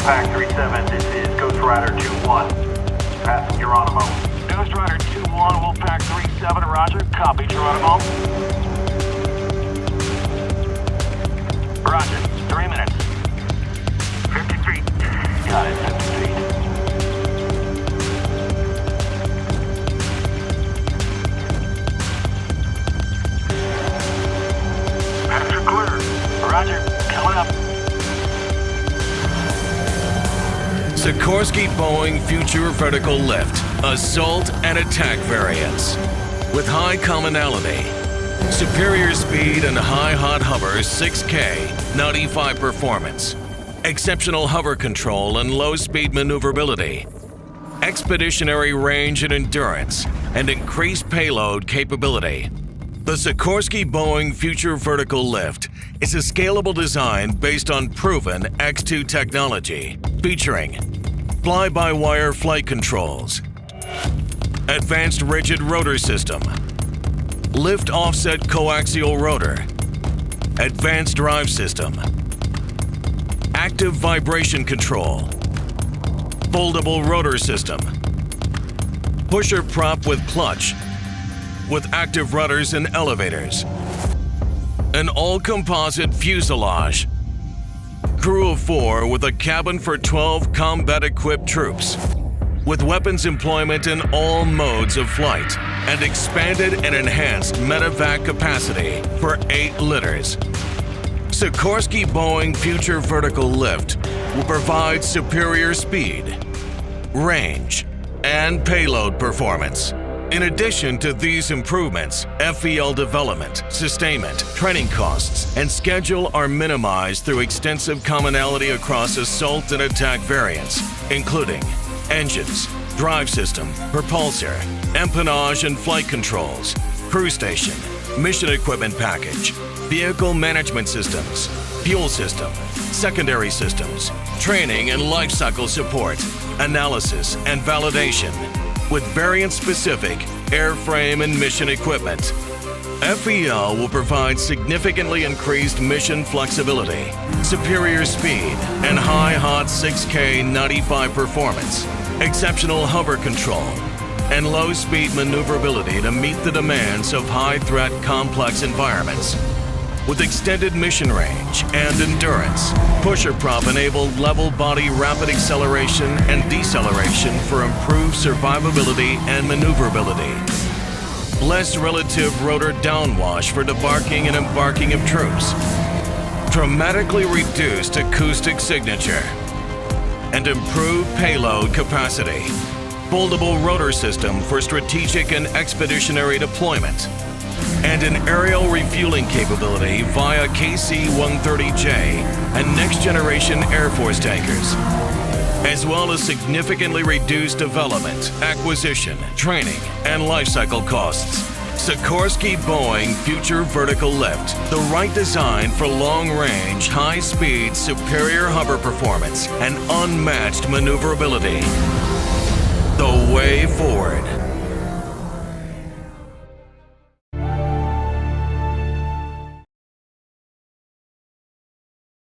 Pack 37, this is Ghost Rider 2-1. Passing Geronimo. Ghost Rider 2-1, Wolfpack 37, roger. Copy, Geronimo. Roger, 3 minutes. 50 feet. Got it, 50 feet. Master clear. Roger, coming up. Sikorsky Boeing Future Vertical Lift, Assault and Attack variants. With high commonality, superior speed and high hot hover 6K 95 performance, exceptional hover control and low speed maneuverability, expeditionary range and endurance, and increased payload capability. The Sikorsky Boeing Future Vertical Lift is a scalable design based on proven X2 technology, featuring fly-by-wire flight controls, advanced rigid rotor system, lift offset coaxial rotor, advanced drive system, active vibration control, foldable rotor system, pusher prop with clutch, with active rudders and elevators, an all-composite fuselage, crew of 4 with a cabin for 12 combat-equipped troops, with weapons employment in all modes of flight, and expanded and enhanced medevac capacity for 8 litters. Sikorsky Boeing Future Vertical Lift will provide superior speed, range, and payload performance. In addition to these improvements, FVL development, sustainment, training costs, and schedule are minimized through extensive commonality across assault and attack variants, including engines, drive system, propulsor, empennage and flight controls, crew station, mission equipment package, vehicle management systems, fuel system, secondary systems, training and lifecycle support, analysis and validation, with variant-specific airframe and mission equipment. FVL will provide significantly increased mission flexibility, superior speed, and high hot 6K 95 performance, exceptional hover control, and low-speed maneuverability to meet the demands of high-threat complex environments. With extended mission range and endurance, pusher prop enabled level body rapid acceleration and deceleration for improved survivability and maneuverability. Less relative rotor downwash for debarking and embarking of troops. Dramatically reduced acoustic signature. And improved payload capacity. Foldable rotor system for strategic and expeditionary deployment. And an aerial refueling capability via KC-130J and next-generation Air Force tankers, as well as significantly reduced development, acquisition, training, and lifecycle costs. Sikorsky Boeing Future Vertical Lift, the right design for long-range, high-speed, superior hover performance and unmatched maneuverability. The way forward.